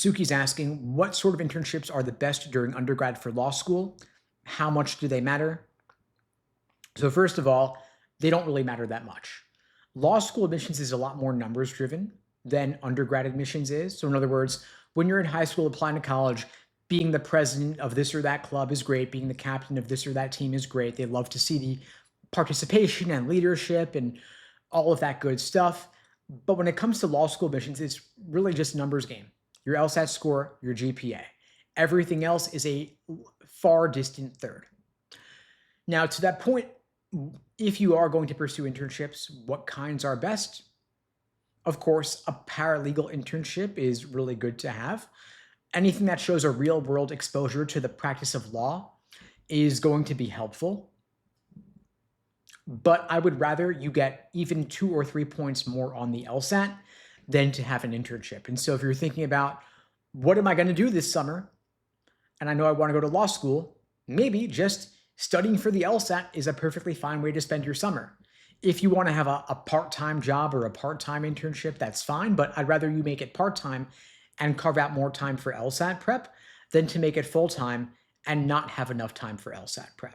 Suki's asking, what sort of internships are the best during undergrad for law school? How much do they matter? So first of all, they don't really matter that much. Law school admissions is a lot more numbers driven than undergrad admissions is. So in other words, when you're in high school applying to college, being the president of this or that club is great. Being the captain of this or that team is great. They love to see the participation and leadership and all of that good stuff. But when it comes to law school admissions, it's really just numbers game. Your LSAT score, your GPA. Everything else is a far distant third. Now, to that point, if you are going to pursue internships, what kinds are best? Of course, a paralegal internship is really good to have. Anything that shows a real world exposure to the practice of law is going to be helpful. But I would rather you get even 2 or 3 points more on the LSAT than to have an internship. And so if you're thinking about what am I going to do this summer, and I know I want to go to law school, maybe just studying for the LSAT is a perfectly fine way to spend your summer. If you want to have a part-time job or a part-time internship, that's fine, but I'd rather you make it part-time and carve out more time for LSAT prep than to make it full-time and not have enough time for LSAT prep.